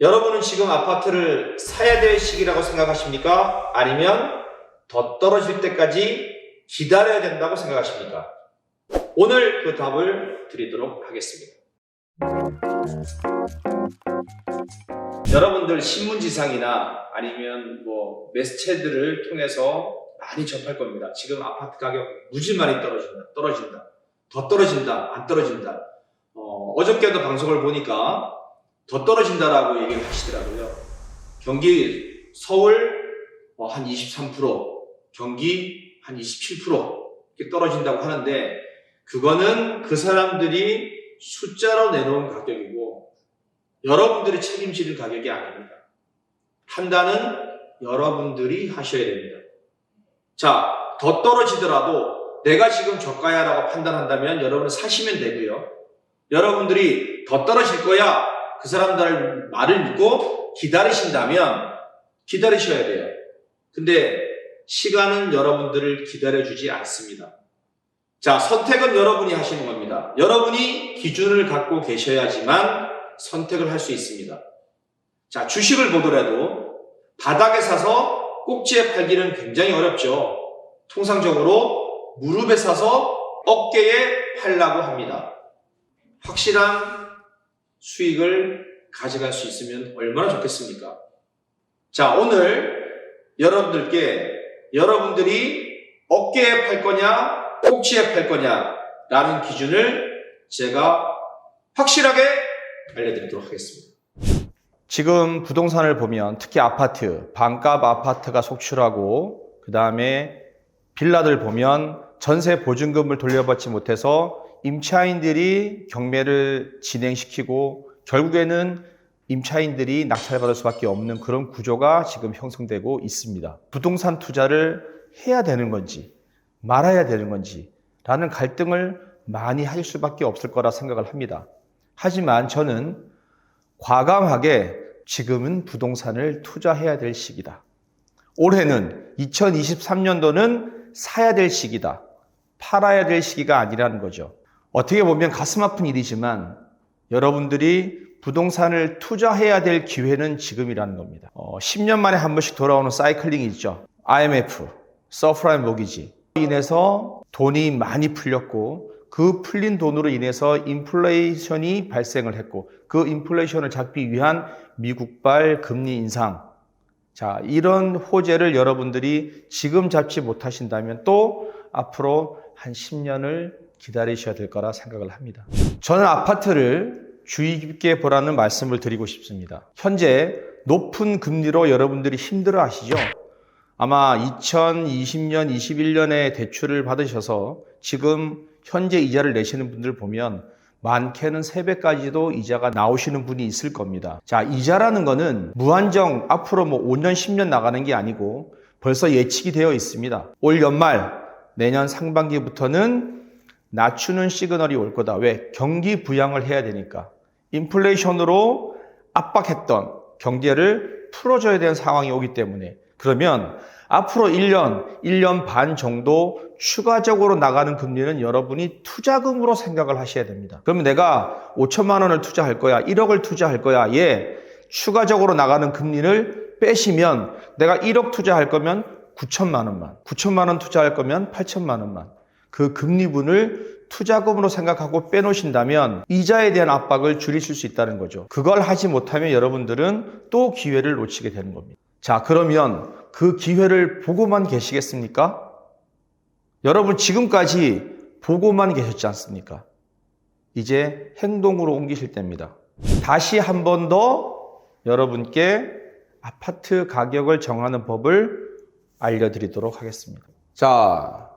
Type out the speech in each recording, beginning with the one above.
여러분은 지금 아파트를 사야 될 시기라고 생각하십니까? 아니면 더 떨어질 때까지 기다려야 된다고 생각하십니까? 오늘 그 답을 드리도록 하겠습니다. 여러분들 신문지상이나 아니면 매스체들을 통해서 많이 접할 겁니다. 지금 아파트 가격 무지 많이 떨어진다. 더 떨어진다, 안 떨어진다. 어저께도 방송을 보니까 더 떨어진다라고 얘기를 하시더라고요. 경기 서울 한 23%, 경기 한 27% 이렇게 떨어진다고 하는데 그거는 그 사람들이 숫자로 내놓은 가격이고 여러분들이 책임지는 가격이 아닙니다. 판단은 여러분들이 하셔야 됩니다. 자, 더 떨어지더라도 내가 지금 저가야라고 판단한다면 여러분은 사시면 되고요. 여러분들이 더 떨어질 거야 그 사람들 말을 믿고 기다리신다면 기다리셔야 돼요. 근데 시간은 여러분들을 기다려주지 않습니다. 자, 선택은 여러분이 하시는 겁니다. 여러분이 기준을 갖고 계셔야지만 선택을 할 수 있습니다. 자, 주식을 보더라도 바닥에 사서 꼭지에 팔기는 굉장히 어렵죠. 통상적으로 무릎에 사서 어깨에 팔라고 합니다. 확실한 수익을 가져갈 수 있으면 얼마나 좋겠습니까? 자, 오늘 여러분들이 어깨에 팔 거냐, 꼭지에 팔 거냐 라는 기준을 제가 확실하게 알려드리도록 하겠습니다. 지금 부동산을 보면 특히 아파트, 반값 아파트가 속출하고 그 다음에 빌라들 보면 전세 보증금을 돌려받지 못해서 임차인들이 경매를 진행시키고 결국에는 임차인들이 낙찰받을 수밖에 없는 그런 구조가 지금 형성되고 있습니다. 부동산 투자를 해야 되는 건지 말아야 되는 건지 라는 갈등을 많이 할 수밖에 없을 거라 생각을 합니다. 하지만 저는 과감하게 지금은 부동산을 투자해야 될 시기다. 올해는 2023년도는 사야 될 시기다. 팔아야 될 시기가 아니라는 거죠. 어떻게 보면 가슴 아픈 일이지만 여러분들이 부동산을 투자해야 될 기회는 지금이라는 겁니다. 10년 만에 한 번씩 돌아오는 사이클링이 있죠. IMF, 서프라임 모기지 인해서 돈이 많이 풀렸고 그 풀린 돈으로 인해서 인플레이션이 발생을 했고 그 인플레이션을 잡기 위한 미국발 금리 인상. 자, 이런 호재를 여러분들이 지금 잡지 못하신다면 또 앞으로 한 10년을 기다리셔야 될 거라 생각을 합니다. 저는 아파트를 주의 깊게 보라는 말씀을 드리고 싶습니다. 현재 높은 금리로 여러분들이 힘들어 하시죠? 아마 2020년, 21년에 대출을 받으셔서 지금 현재 이자를 내시는 분들 보면 많게는 3배까지도 이자가 나오시는 분이 있을 겁니다. 자, 이자라는 거는 무한정 앞으로 5년, 10년 나가는 게 아니고 벌써 예측이 되어 있습니다. 올 연말, 내년 상반기부터는 낮추는 시그널이 올 거다. 왜? 경기 부양을 해야 되니까. 인플레이션으로 압박했던 경제를 풀어줘야 되는 상황이 오기 때문에 그러면 앞으로 1년 반 정도 추가적으로 나가는 금리는 여러분이 투자금으로 생각을 하셔야 됩니다. 그러면 내가 5천만 원을 투자할 거야, 1억을 투자할 거야. 추가적으로 나가는 금리를 빼시면 내가 1억 투자할 거면 9천만 원만, 9천만 원 투자할 거면 8천만 원만. 그 금리분을 투자금으로 생각하고 빼놓으신다면 이자에 대한 압박을 줄이실 수 있다는 거죠. 그걸 하지 못하면 여러분들은 또 기회를 놓치게 되는 겁니다. 자, 그러면 그 기회를 보고만 계시겠습니까? 여러분 지금까지 보고만 계셨지 않습니까? 이제 행동으로 옮기실 때입니다. 다시 한 번 더 여러분께 아파트 가격을 정하는 법을 알려드리도록 하겠습니다. 자,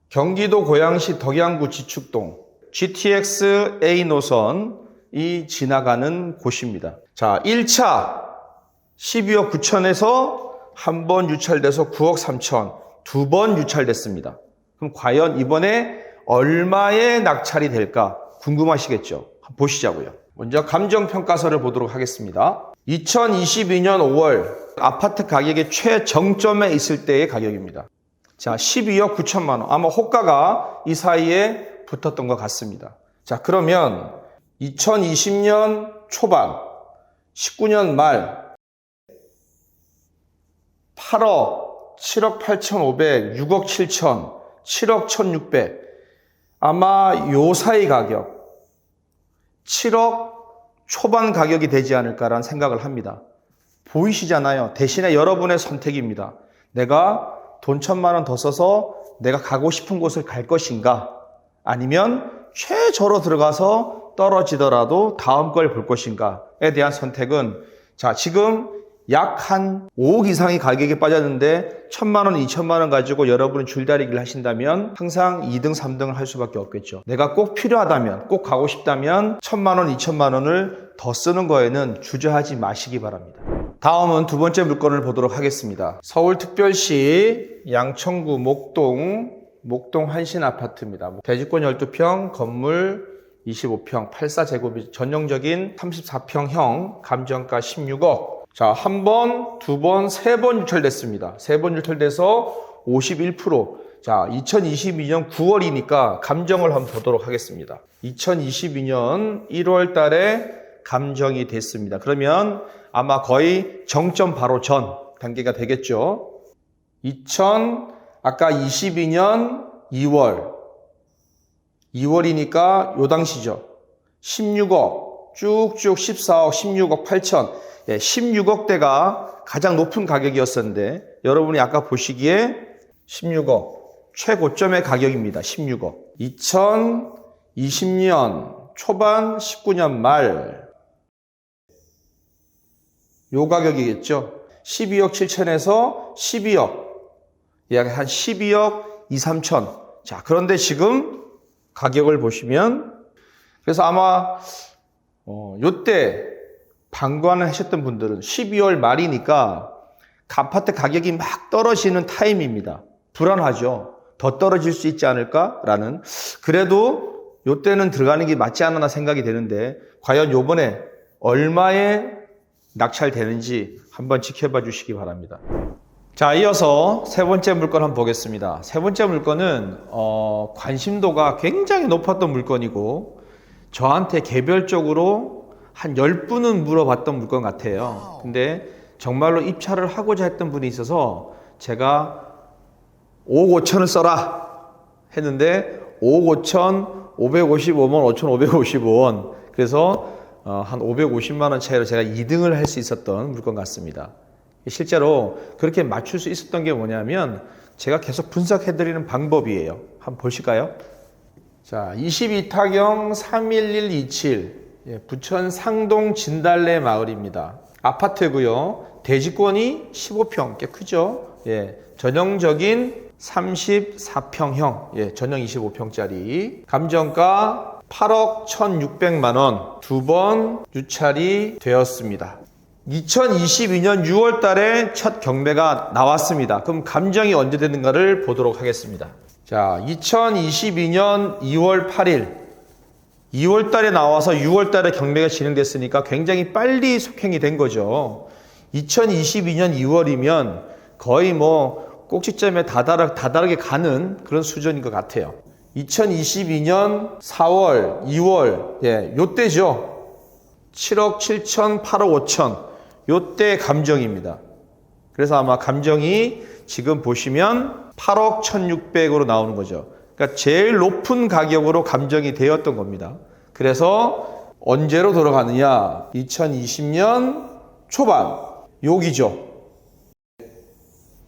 경기도 고양시 덕양구 지축동 GTX A 노선이 지나가는 곳입니다. 자, 1차 12억 9천에서 한 번 유찰돼서 9억 3천, 2번 유찰됐습니다. 그럼 과연 이번에 얼마의 낙찰이 될까 궁금하시겠죠? 한번 보시자고요. 먼저 감정평가서를 보도록 하겠습니다. 2022년 5월 아파트 가격의 최정점에 있을 때의 가격입니다. 자, 12억 9천만 원. 아마 호가가 이 사이에 붙었던 것 같습니다. 자, 그러면 2020년 초반 19년 말 8억, 7억 8,500, 6억 7천, 7억 1,600. 아마 요 사이 가격, 7억 초반 가격이 되지 않을까라는 생각을 합니다. 보이시잖아요. 대신에 여러분의 선택입니다. 내가 돈 1,000만 원 더 써서 내가 가고 싶은 곳을 갈 것인가? 아니면 최저로 들어가서 떨어지더라도 다음 걸 볼 것인가에 대한 선택은, 자, 지금 약 한 5억 이상의 가격이 빠졌는데 1,000만 원, 2,000만 원 가지고 여러분은 줄다리기를 하신다면 항상 2등, 3등을 할 수밖에 없겠죠. 내가 꼭 필요하다면, 꼭 가고 싶다면 1,000만 원, 2,000만 원을 더 쓰는 거에는 주저하지 마시기 바랍니다. 다음은 두 번째 물건을 보도록 하겠습니다. 서울특별시 양천구 목동 한신아파트입니다. 대지권 12평, 건물 25평, 84제곱이 전용적인 34평형, 감정가 16억. 자, 한 번, 두 번, 세 번 유찰됐습니다. 세 번 유찰돼서 51%. 자, 2022년 9월이니까 감정을 한번 보도록 하겠습니다. 2022년 1월 달에 감정이 됐습니다. 그러면 아마 거의 정점 바로 전 단계가 되겠죠. 아까 22년 2월이니까 요 당시죠. 16억, 쭉쭉 14억, 16억 8천. 16억대가 가장 높은 가격이었었는데 여러분이 아까 보시기에 16억 최고점의 가격입니다. 16억. 2020년 초반 19년 말 요 가격이겠죠. 12억 7천에서 12억, 약 한 12억 2, 3천. 자, 그런데 지금 가격을 보시면, 그래서 아마 요때 방관을 하셨던 분들은 12월 말이니까 아파트 가격이 막 떨어지는 타임입니다. 불안하죠. 더 떨어질 수 있지 않을까라는. 그래도 요때는 들어가는 게 맞지 않나 생각이 되는데 과연 요번에 얼마에 낙찰되는지 한번 지켜봐 주시기 바랍니다. 자, 이어서 세 번째 물건 한번 보겠습니다. 세 번째 물건은 관심도가 굉장히 높았던 물건이고 저한테 개별적으로 한 10분은 물어봤던 물건 같아요. 근데 정말로 입찰을 하고자 했던 분이 있어서 제가 5억 5천을 써라 했는데 5억 5천 555만 5,555원. 그래서 한 550만 원 차이로 제가 2등을 할 수 있었던 물건 같습니다. 실제로 그렇게 맞출 수 있었던 게 뭐냐면 제가 계속 분석해드리는 방법이에요. 한번 보실까요? 자, 22타경 31127 부천 상동 진달래 마을입니다. 아파트고요. 대지권이 15평, 꽤 크죠? 전형적인 34평형, 전용 25평짜리. 감정가 8억 1,600만 원. 두 번 유찰이 되었습니다. 2022년 6월 달에 첫 경매가 나왔습니다. 그럼 감정이 언제 되는가를 보도록 하겠습니다. 자, 2022년 2월 8일 2월 달에 나와서 6월 달에 경매가 진행됐으니까 굉장히 빨리 속행이 된 거죠. 2022년 2월이면 거의 꼭지점에 다다르게 가는 그런 수준인 것 같아요. 2022년 4월, 2월, 요때죠. 7억 7천, 8억 5천. 요때 감정입니다. 그래서 아마 감정이 지금 보시면 8억 1,600으로 나오는 거죠. 그러니까 제일 높은 가격으로 감정이 되었던 겁니다. 그래서 언제로 돌아가느냐? 2020년 초반. 여기죠.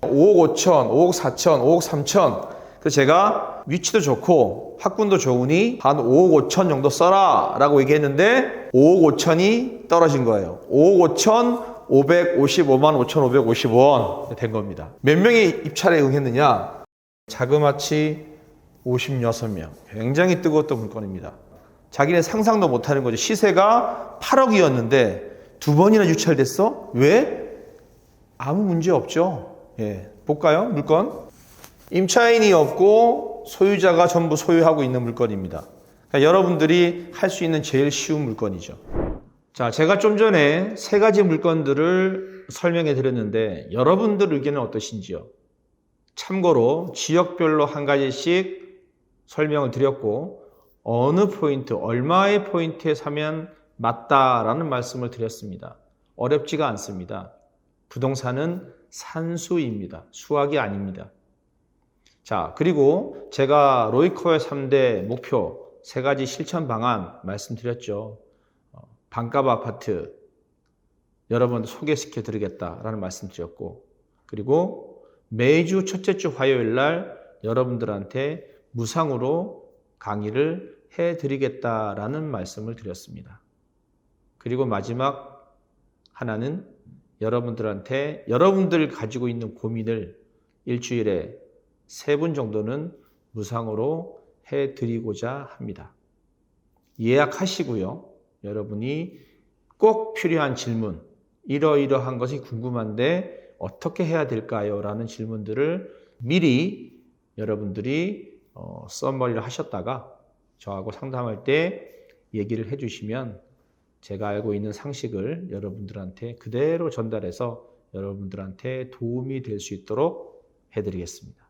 5억 5천, 5억 4천, 5억 3천. 그래서 제가 위치도 좋고 학군도 좋으니 한 5억 5천 정도 써라 라고 얘기했는데 5억 5천이 떨어진 거예요. 5억 5천 555만 5,550원 된 겁니다. 몇 명이 입찰에 응했느냐? 자그마치 56명. 굉장히 뜨거웠던 물건입니다. 자기네 상상도 못하는 거죠. 시세가 8억이었는데 두 번이나 유찰됐어? 왜? 아무 문제 없죠. 볼까요? 물건. 임차인이 없고 소유자가 전부 소유하고 있는 물건입니다. 그러니까 여러분들이 할 수 있는 제일 쉬운 물건이죠. 자, 제가 좀 전에 세 가지 물건들을 설명해 드렸는데 여러분들 의견은 어떠신지요? 참고로 지역별로 한 가지씩 설명을 드렸고 어느 포인트, 얼마의 포인트에 사면 맞다라는 말씀을 드렸습니다. 어렵지가 않습니다. 부동산은 산수입니다. 수학이 아닙니다. 자, 그리고 제가 로이커의 3대 목표 3가지 실천 방안 말씀드렸죠. 반값 아파트 여러분 소개시켜 드리겠다라는 말씀드렸고, 그리고 매주 첫째 주 화요일 날 여러분들한테 무상으로 강의를 해 드리겠다라는 말씀을 드렸습니다. 그리고 마지막 하나는 여러분들한테 여러분들 가지고 있는 고민을 일주일에 3분 정도는 무상으로 해 드리고자 합니다. 예약하시고요. 여러분이 꼭 필요한 질문, 이러이러한 것이 궁금한데 어떻게 해야 될까요? 라는 질문들을 미리 여러분들이 써머리를 하셨다가 저하고 상담할 때 얘기를 해주시면 제가 알고 있는 상식을 여러분들한테 그대로 전달해서 여러분들한테 도움이 될 수 있도록 해드리겠습니다.